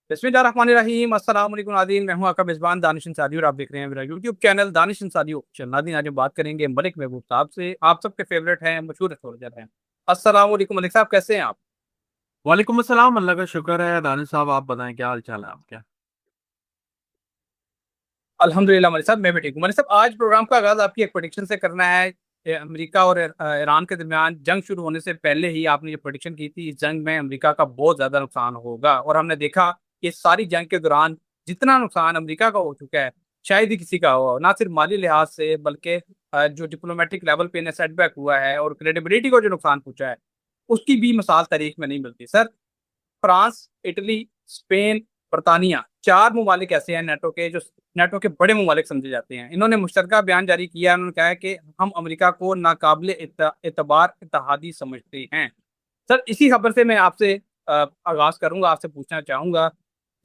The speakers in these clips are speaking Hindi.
बिस्मिल्लाहिर्रहमानिर्रहीम अस्सलाम वालेकुम नाज़रीन, मैं हूं आपका मेज़बान दानिश अंसारी और आप देख रहे हैं मेरा YouTube channel Danish Ansari official. नाज़रीन, आज हम बात करेंगे मलिक महबूब साहब से। आप सबके फेवरेट हैं, मशहूर एस्ट्रोलॉजर हैं। अस्सलाम वालेकुम मलिक साहब, कैसे हैं आप? वालेकुम अस्सलाम। अल्लाह का शुक्र है। दानिश साहब, आप बताएं क्या हाल चाल है आपके? अल्हम्दुलिल्लाह मलिक साहब, मैं भी ठीक हूँ। मलिक साहब, आज प्रोग्राम का आगाज आपकी एक प्रेडिक्शन से करना है। अमेरिका और ईरान के दरमियान जंग शुरू होने से पहले ही आपने ये प्रेडिक्शन की थी, इस जंग में अमेरिका का बहुत ज्यादा नुकसान होगा, और हमने देखा कि इस सारी जंग के दौरान जितना नुकसान अमेरिका का हो चुका है, शायद ही किसी का हो, ना सिर्फ माली लिहाज से बल्कि जो डिप्लोमेटिक लेवल पे इन्हें सेटबैक हुआ है और क्रेडिबिलिटी को जो नुकसान पहुंचा है, उसकी भी मिसाल तारीख में नहीं मिलती। सर, फ्रांस, इटली, स्पेन, बर्तानिया, चार ममालिक ऐसे हैं नेटो के जो नेटो के बड़े ममालिक समझे जाते हैं। इन्होंने मुश्तरका बयान जारी किया है। उन्होंने कहा है कि हम अमेरिका को नाकाबिल एतबार इत्तेहादी समझते हैं। सर, इसी खबर से मैं आपसे आगाज करूंगा, आपसे पूछना चाहूंगा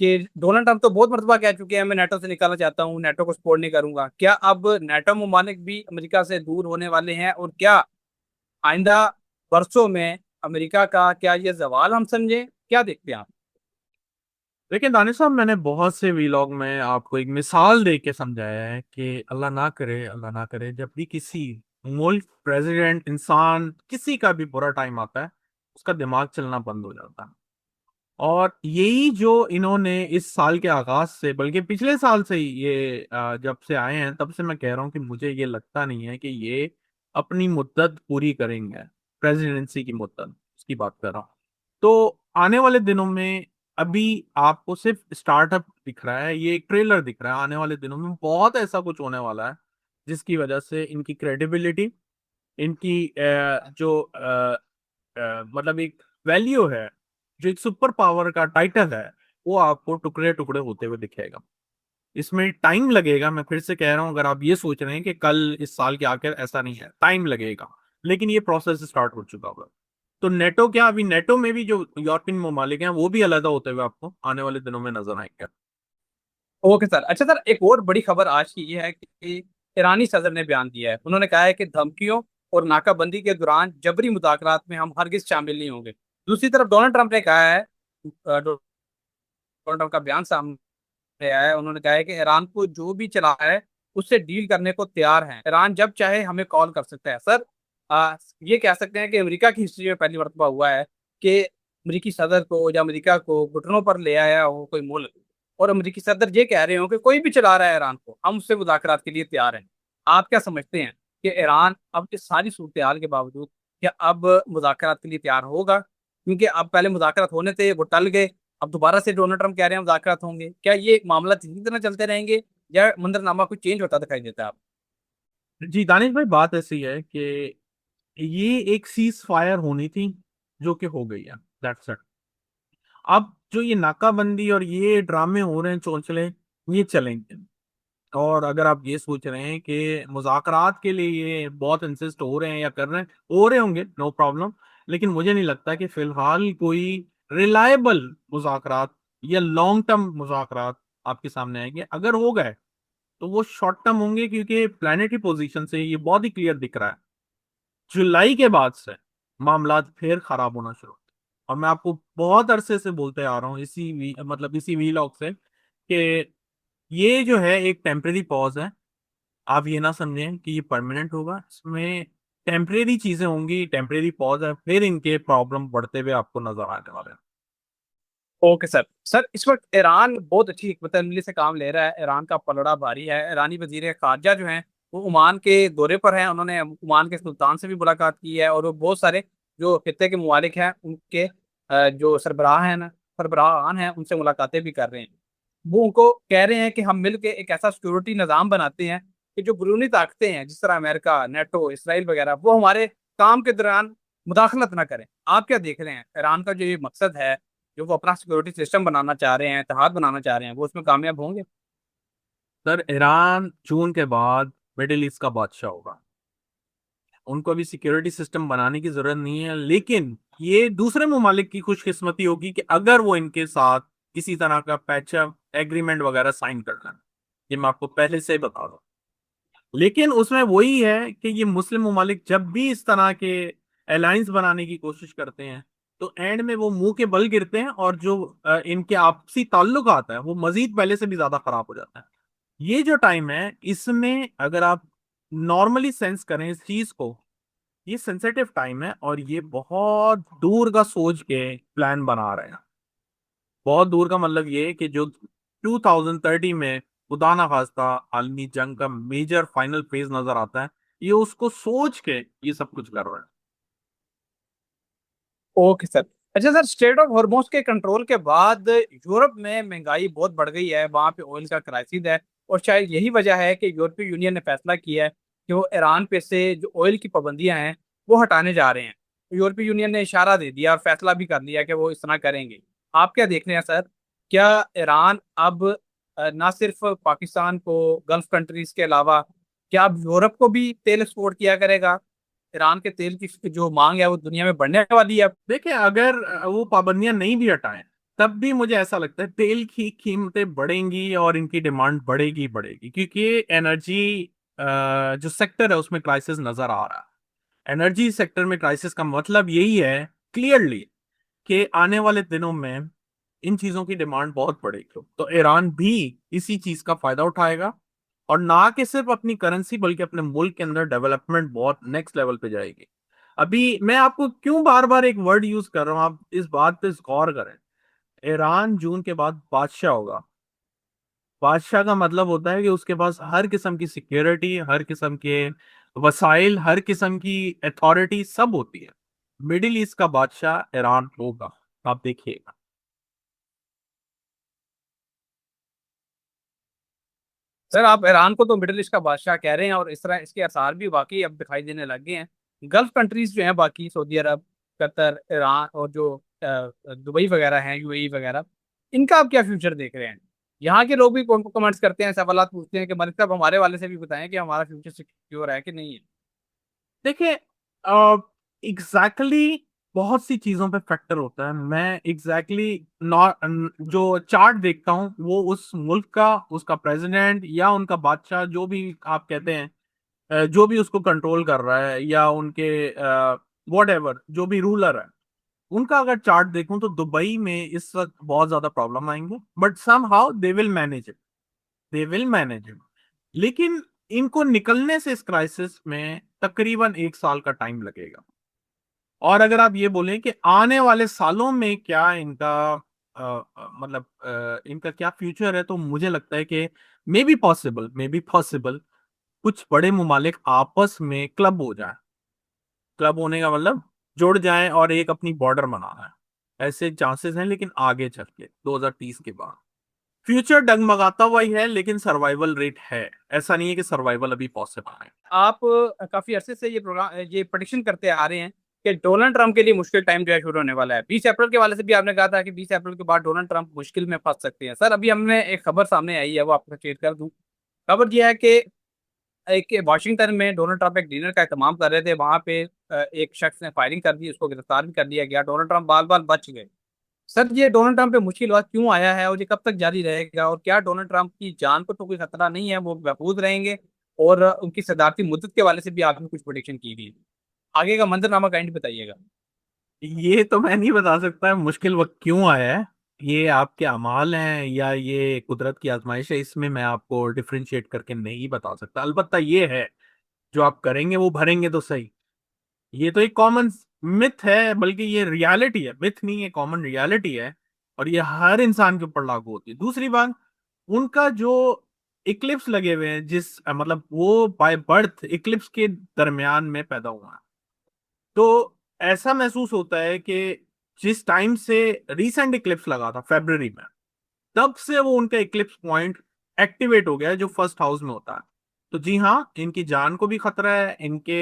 कि डोनाल्ड ट्रंप तो बहुत मरतबा कह चुके हैं मैं नेटो से निकलना चाहता हूं, नेटो को सपोर्ट नहीं करूंगा। क्या अब नेटो ममालिक भी अमेरिका से दूर होने वाले हैं, और क्या आइंदा वर्षों में अमेरिका का क्या ये जवाल हम समझें? क्या देखते हैं आप? देखिए दानिश साहब, मैंने बहुत से वीलॉग में आपको एक मिसाल दे के समझाया है कि अल्लाह ना करे जब भी किसी मुल्क, प्रेसिडेंट, इंसान, किसी का भी बुरा टाइम आता है, उसका दिमाग चलना बंद हो जाता है। और यही जो इन्होंने इस साल के आगाज से, बल्कि पिछले साल से ही ये जब से आए हैं तब से मैं कह रहा हूँ कि मुझे ये लगता नहीं है कि ये अपनी मुद्दत पूरी करेंगे। प्रेसिडेंसी की मुद्दत, उसकी बात कर रहा हूँ। तो आने वाले दिनों में, अभी आपको सिर्फ स्टार्टअप दिख रहा है, ये एक ट्रेलर दिख रहा है। आने वाले दिनों में बहुत ऐसा कुछ होने वाला है जिसकी वजह से इनकी क्रेडिबिलिटी, इनकी मतलब एक वैल्यू है, जो एक सुपर पावर का टाइटल है, वो आपको टुकड़े टुकड़े होते हुए दिखेगा। इसमें टाइम लगेगा। मैं फिर से कह रहा हूं, अगर आप ये सोच रहे हैं कि कल, इस साल के आखिर, ऐसा नहीं है, टाइम लगेगा। लेकिन ये प्रोसेस स्टार्ट हो चुका होगा। तो नेटो क्या, अभी नेटो में भी जो यूरोपियन ममालिक हैं वो भी अलग होते हुए आपको आने वाले दिनों में नजर आएंगे। Okay sir. अच्छा सर, एक और बड़ी खबर आज की ये है कि ईरानी सदर ने बयान दिया है। उन्होंने कहा है कि धमकियों और नाकाबंदी के दौरान जबरी मुज़ाकरात में हम हरगिज शामिल नहीं होंगे। दूसरी तरफ डोनाल्ड ट्रंप ने कहा है, डोनाल्ड ट्रंप का बयान सामने आया है। उन्होंने कहा है कि ईरान को जो भी चला है उससे डील करने को तैयार हैं। ईरान जब चाहे हमें कॉल कर सकता है। सर, ये कह सकते हैं कि अमेरिका की हिस्ट्री में पहली मरतबा हुआ है कि अमरीकी सदर को या अमेरिका को घुटनों पर ले आया हो कोई मुल्क, और अमरीकी सदर ये कह रहे हो कि कोई भी चला रहा है ईरान को, हम उससे मुज़ाकरात के लिए तैयार हैं। आप क्या समझते हैं कि ईरान अब इस सारी सूरत हाल के बावजूद क्या अब मुज़ाकरात के लिए तैयार होगा? क्योंकि अब पहले मुज़ाकरात होने थे, वो टल गए। अब दोबारा से डोनाल्ड ट्रंप कह रहे हैं मुज़ाकरात होंगे। क्या ये मामला इसी तरह चलते रहेंगे, या मंजरनामा कुछ चेंज होता दिखाई देता है आप? जी दानिश भाई, बात ऐसी है कि ये एक सीज फायर होनी थी, जो कि हो गई है। That's it. अब जो ये नाकाबंदी और ये ड्रामे हो रहे हैं, चोंचले, ये चलेंगे। और अगर आप ये सोच रहे हैं कि मुज़ाकरात के लिए ये बहुत इंसिस्ट हो रहे हैं या कर रहे हैं, हो रहे होंगे, नो प्रॉब्लम। लेकिन मुझे नहीं लगता कि फिलहाल कोई रिलायबल मुज़ाकरात या लॉन्ग टर्म मुज़ाकरात आपके सामने आएंगे। अगर हो गए तो वो शॉर्ट टर्म होंगे, क्योंकि प्लानिटरी पोजीशन से ये बहुत ही क्लियर दिख रहा है, जुलाई के बाद से मामला फिर खराब होना शुरू होते हैं। और मैं आपको बहुत अरसे से बोलते आ रहा हूँ, मतलब इसी वीलॉग से, कि ये जो है एक टेम्परेरी पॉज है। आप ये ना समझें कि ये परमानेंट होगा। इसमें टेम्परेरी चीजें होंगी, टेम्परेरी पॉज है, फिर इनके प्रॉब्लम बढ़ते हुए आपको नजर आने वाले हैं। Okay sir. सर, इस वक्त ईरान बहुत अच्छी हिकमत अमली से काम ले रहा है। ईरान का पलड़ा भारी है। ईरानी वजीर खारजा जो हैं वो ओमान के दौरे पर हैं। उन्होंने ओमान के सुल्तान से भी मुलाकात की है, और वो बहुत सारे जो खित्ते के ममालिक हैं उनके जो सरबराहान हैं उनसे मुलाकातें भी कर रहे हैं। वो उनको कह रहे हैं कि हम मिल के एक ऐसा सिक्योरिटी निज़ाम बनाते हैं कि जो बैरूनी ताकतें हैं जिस तरह अमेरिका, नेटो, इसराइल वगैरह, वो हमारे काम के दौरान मुदाखलत ना करें। आप क्या देख रहे हैं, ईरान का जो ये मकसद है, जो वो अपना सिक्योरिटी सिस्टम बनाना चाह रहे हैं, इत्तेहाद बनाना चाह रहे हैं, वो उसमें कामयाब होंगे? सर, ईरान जून के बाद मिडिल ईस्ट का बादशाह होगा। उनको अभी सिक्योरिटी सिस्टम बनाने की जरूरत नहीं है, लेकिन ये दूसरे ममालिक की खुशकिस्मती होगी कि अगर वो इनके साथ किसी तरह का पैचअप एग्रीमेंट वगैरह साइन कर लें। ये मैं आपको पहले से ही बता रहा हूँ। लेकिन उसमें वही है कि ये मुस्लिम ममालिक जब भी इस तरह के अलायंस बनाने की कोशिश करते हैं, तो एंड में वो मुंह के बल गिरते हैं, और जो इनके आपसी ताल्लुक आता है वो मजीद पहले से भी ज्यादा खराब हो जाता है। ये जो टाइम है, इसमें अगर आप नॉर्मली सेंस करें इस चीज को, ये सेंसिटिव टाइम है, और ये बहुत दूर का सोच के प्लान बना रहे हैं। बहुत दूर का मतलब ये कि जो 2030 में खुदा ना खास्ता आलमी जंग का मेजर फाइनल फेज नजर आता है, ये उसको सोच के ये सब कुछ कर रहे हैं। Okay sir. अच्छा सर, स्टेट ऑफ हॉर्मोज के कंट्रोल के बाद यूरोप में महंगाई बहुत बढ़ गई है, वहाँ पे ऑयल का क्राइसिस है। और शायद यही वजह है कि यूरोपीय यूनियन ने फैसला किया है कि वो ईरान पे से जो ऑयल की पाबंदियां हैं वो हटाने जा रहे हैं। यूरोपीय यूनियन ने इशारा दे दिया और फैसला भी कर लिया कि वो इस तरह करेंगे। आप क्या देख रहे हैं सर? क्या ईरान अब ना सिर्फ पाकिस्तान को, गल्फ कंट्रीज के अलावा, क्या अब यूरोप को भी तेल एक्सपोर्ट किया करेगा? ईरान के तेल की जो मांग है वो दुनिया में बढ़ने वाली है। देखिए, अगर वो पाबंदियां नहीं भी हटाएं, तब भी मुझे ऐसा लगता है तेल की कीमतें बढ़ेंगी और इनकी डिमांड बढ़ेगी बढ़ेगी, क्योंकि एनर्जी जो सेक्टर है उसमें क्राइसिस नजर आ रहा है। एनर्जी सेक्टर में क्राइसिस का मतलब यही है क्लियरली कि आने वाले दिनों में इन चीजों की डिमांड बहुत बढ़ेगी, तो ईरान भी इसी चीज का फायदा उठाएगा, और ना कि सिर्फ अपनी करेंसी बल्कि अपने मुल्क के अंदर डेवलपमेंट बहुत नेक्स्ट लेवल पे जाएगी। अभी मैं आपको क्यों बार बार एक वर्ड यूज कर रहा हूं, आप इस बात पे गौर करें। ईरान जून के बाद बादशाह होगा। बादशाह का मतलब होता है कि उसके पास हर किस्म की सिक्योरिटी, हर किस्म के वसाइल, हर किस्म की अथॉरिटी सब होती है। मिडिल ईस्ट का बादशाह ईरान होगा, आप देखिएगा। सर, आप ईरान को तो मिडिल ईस्ट का बादशाह कह रहे हैं और इस तरह इसके आसार भी वाकई अब दिखाई देने लग गए हैं। गल्फ कंट्रीज जो हैं बाकी, सऊदी अरब, कतर, ईरान और जो दुबई वगैरह हैं, यूएई वगैरह, इनका आप क्या फ्यूचर देख रहे हैं? यहाँ के लोग भी कमेंट्स करते हैं, सवाल पूछते हैं कि मलिक साहब हमारे वाले से भी बताएं कि हमारा फ्यूचर सिक्योर है कि नहीं है। देखिए, एग्जैक्टली बहुत सी चीजों पे फैक्टर होता है। मैं एग्जैक्टली जो चार्ट देखता हूँ वो उस मुल्क का, उसका प्रेसिडेंट या उनका बादशाह, जो भी आप कहते हैं, जो भी उसको कंट्रोल कर रहा है, या उनके वॉट एवर जो भी रूलर है, उनका अगर चार्ट देखूं तो दुबई में इस वक्त बहुत ज्यादा प्रॉब्लम आएंगे, but somehow they will manage it. They will manage it. लेकिन इनको निकलने से इस क्राइसिस में तकरीबन 1 साल का टाइम लगेगा। और अगर आप ये बोलें कि आने वाले सालों में क्या इनका मतलब इनका क्या फ्यूचर है, तो मुझे लगता है कि मे बी पॉसिबल कुछ बड़े मुमालिक आपस में क्लब हो जाए। क्लब होने का मतलब जुड़ जाएं और एक अपनी बॉर्डर बनाना है, ऐसे चांसेस हैं, लेकिन आगे चल के 2030 के बाद फ्यूचर डगमगाता हुआ ही है, लेकिन सर्वाइवल रेट है। ऐसा नहीं है कि सर्वाइवल अभी पॉसिबल है। आप काफी अरसे से ये प्रेडिक्शन करते आ रहे हैं कि डोनाल्ड ट्रंप के लिए मुश्किल टाइम जो है शुरू होने वाला है। 20 अप्रैल के वाले से भी आपने कहा था कि 20 अप्रैल के बाद डोनाल्ड ट्रंप मुश्किल में फंस सकते हैं। सर, अभी हमने एक खबर सामने आई है, वो आपको शेयर कर दूं। खबर यह है कि एक वाशिंगटन में डोनाल्ड ट्रंप एक डिनर का एहतमाम कर रहे थे, वहां पे एक शख्स ने फायरिंग कर दी, उसको गिरफ्तार भी कर लिया गया। डोनाल्ड ट्रंप बाल बाल बच गए। सर, ये डोनाल्ड ट्रंप पे मुश्किल वक्त क्यों आया है और ये कब तक जारी रहेगा? और क्या डोनाल्ड ट्रंप की जान को तो कोई खतरा नहीं है, वो महफूज रहेंगे? और उनकी सदारती मुद्दत के वाले से भी आपने कुछ प्रोडिक्शन की थी। आगे का मंजरनामा काइंड बताइएगा। ये तो मैं नहीं बता सकता मुश्किल वक्त क्यों आया है। ये आपके अमाल हैं या ये कुदरत की आजमाइश है, इसमें मैं आपको डिफरेंशिएट करके नहीं बता सकता। अलबत्ता ये है, जो आप करेंगे वो भरेंगे तो सही। ये तो एक कॉमन मिथ है, बल्कि ये रियलिटी है, मिथ नहीं है, कॉमन रियलिटी है। और ये हर इंसान के ऊपर लागू होती है। दूसरी बात, उनका जो इक्लिप्स लगे हुए हैं, मतलब वो बाय बर्थ इक्लिप्स के दरमियान में पैदा हुआ है। तो ऐसा महसूस होता है कि जिस टाइम से रीसेंट इक्लिप्स लगा था फरवरी में, तब से वो उनका इक्लिप्स पॉइंट एक्टिवेट हो गया है, जो फर्स्ट हाउस में होता है। तो जी हाँ, इनकी जान को भी खतरा है, इनके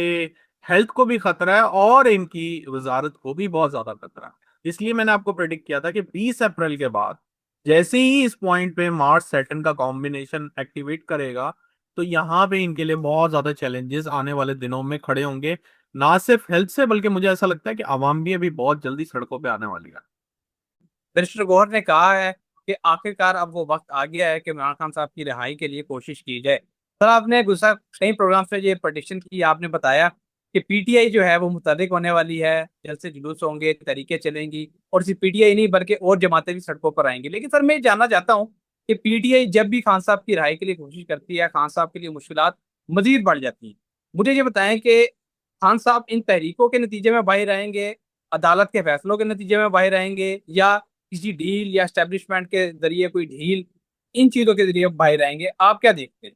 हेल्थ को भी खतरा है, और इनकी वजारत को भी बहुत ज्यादा खतरा है। इसलिए मैंने आपको प्रेडिक्ट किया था कि 20 अप्रैल के बाद जैसे ही इस पॉइंट पे मार्स सैटर्न का कॉम्बिनेशन एक्टिवेट करेगा, तो यहाँ पे इनके लिए बहुत ज्यादा चैलेंजेस आने वाले दिनों में खड़े होंगे। ना सिर्फ हेल्थ से, बल्कि मुझे ऐसा लगता है कि आवाम भी अभी बहुत जल्दी सड़कों पे आने वाली है। बैरिस्टर गौहर ने कहा है कि आखिरकार अब वो वक्त आ गया है कि इमरान खान साहब की रिहाई के लिए कोशिश की जाए। सर, आपने गुस्सा कई प्रोग्राम से ये प्रोडिक्शन की, आपने बताया कि पीटीआई जो है वो मुतहर्रिक होने वाली है, जल्द से जुलूस होंगे, तरीके चलेंगी, और सिर्फ पीटीआई नहीं बल्कि और जमातें भी सड़कों पर आएंगी। लेकिन सर मैं ये जानना चाहता हूँ कि पीटीआई जब भी खान साहब की रिहाई के लिए कोशिश करती है, खान साहब के लिए मुश्किलात मजीद बढ़ जाती हैं। मुझे ये बताएं कि खान साहब इन तहरीकों के नतीजे में बाहर आएंगे, अदालत के फैसलों के नतीजे में बाहर आएंगे, या किसी डील या एस्टेब्लिशमेंट के जरिए कोई ढील, इन चीजों के जरिए बाहर आएंगे? आप क्या देखते हैं?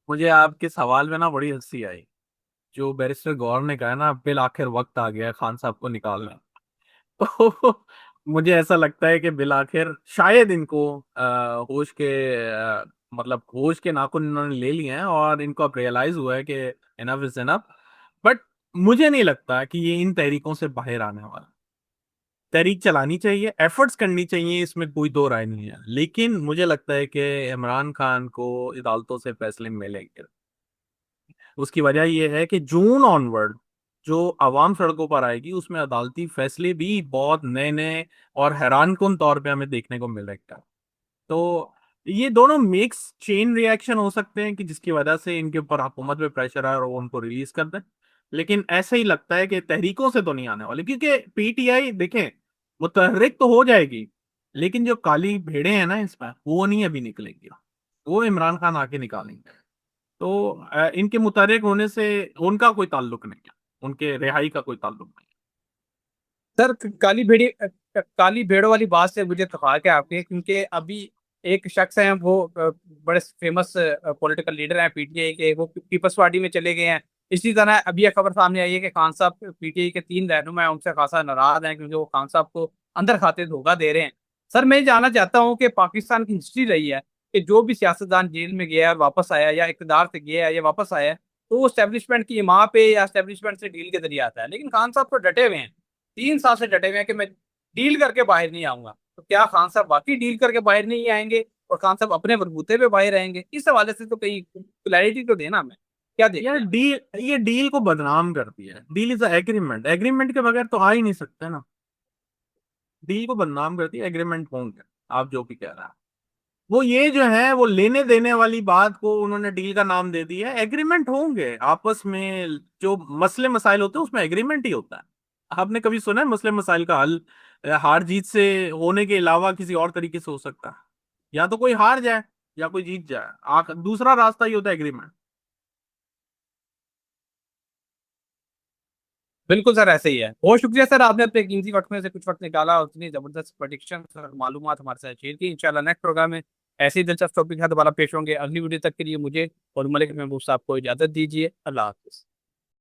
मुझे आपके सवाल में ना बड़ी हंसी आई। जो बैरिस्टर गौर ने कहा ना, बिल आखिर वक्त आ गया है खान साहब को निकालना। तो मुझे ऐसा लगता है कि बिल आखिर शायद इनको होश के मतलब होश के नाखून इन्होंने ले लिए हैं और इनको अब रियलाइज हुआ है कि इनफ इज इनफ। बट मुझे नहीं लगता कि ये इन तहरीकों से बाहर आने वाला। तहरीक चलानी चाहिए, एफर्ट्स करनी चाहिए, इसमें कोई दो राय नहीं है, लेकिन मुझे लगता है कि इमरान खान को अदालतों से फैसले मिलेंगे। उसकी वजह यह है कि जून ऑनवर्ड जो अवाम सड़कों पर आएगी उसमें अदालती फैसले भी बहुत नए नए और हैरानकुन तौर पे हमें देखने को मिलेगा। तो ये दोनों मिक्स चेन रिएक्शन हो सकते हैं कि जिसकी वजह से इनके ऊपर हुकूमत पे प्रेशर आए और वो उनको रिलीज कर दें। लेकिन ऐसा ही लगता है कि तहरीकों से तो नहीं आने वाले, क्योंकि पीटीआई देखें मुतहर्रिक तो हो जाएगी, लेकिन जो काली भेड़े हैं ना इसमें, वो नहीं अभी निकलेंगी। वो इमरान खान आके निकालेंगे। तो इनके मुतहर्रिक होने से उनका कोई ताल्लुक नहीं है, उनके रिहाई का कोई ताल्लुक नहीं सर काली भेड़ों वाली बात से मुझे इत्तेफाक है आपके, क्योंकि अभी एक शख्स हैं वो बड़े फेमस पॉलिटिकल लीडर हैं पीटीआई के, वो पीपल्स पार्टी में चले गए हैं। इसी तरह अभी एक खबर सामने आई है कि खान साहब पीटीआई के 3 रहनुमा हैं, उनसे खासा नाराज हैं क्योंकि वो खान साहब को अंदर खाते धोखा दे रहे हैं। सर मैं ये जानना चाहता हूँ कि पाकिस्तान की हिस्ट्री रही है कि जो भी सियासतदान जेल में गया है और वापस आया, या इकतदार से गया है या वापस आया है, तो वो स्टैब्लिशमेंट की इमाम पे या स्टैब्लिशमेंट से डील के जरिए आता है। लेकिन खान साहब तो डटे हुए हैं, 3 साल से डटे हुए हैं कि मैं डील करके बाहर नहीं आऊंगा। तो क्या खान साहब वाकई डील करके बाहर नहीं आएंगे और खान साहब अपने बलबूते पे बाहर आएंगे? इस हवाले से तो कहीं क्लैरिटी तो देना हमें, क्या है यार। देखते हैं? डील, ये डील को बदनाम करती है। डील इज एग्रीमेंट, एग्रीमेंट के बगैर तो आ ही नहीं सकते ना। डील को बदनाम करती है, एग्रीमेंट होंगे। आप जो भी कह रहा है, वो ये जो है वो लेने देने वाली बात को उन्होंने डील का नाम दे दिया है। एग्रीमेंट होंगे आपस में, जो मसले मसाइल होते हैं उसमें एग्रीमेंट ही होता है। आपने कभी सुना है मसले मसाइल का हल हार जीत से होने के अलावा किसी और तरीके से हो सकता है? या तो कोई हार जाए या कोई जीत जाए, दूसरा रास्ता ही होता है एग्रीमेंट। बिल्कुल सर, ऐसे ही है। बहुत शुक्रिया सर, आपने अपने कीमती वक्त में से कुछ वक्त निकाला और इतनी जबरदस्त प्रेडिक्शन और मालूमात हमारे साथ शेयर की। इंशाल्लाह नेक्स्ट प्रोग्राम में ऐसे ही दिलचस्प टॉपिक के साथ दोबारा पेश होंगे। अगली वीडियो तक के लिए मुझे और मलिक महबूब साहब को इजाजत दीजिए। अल्लाह हाफिज।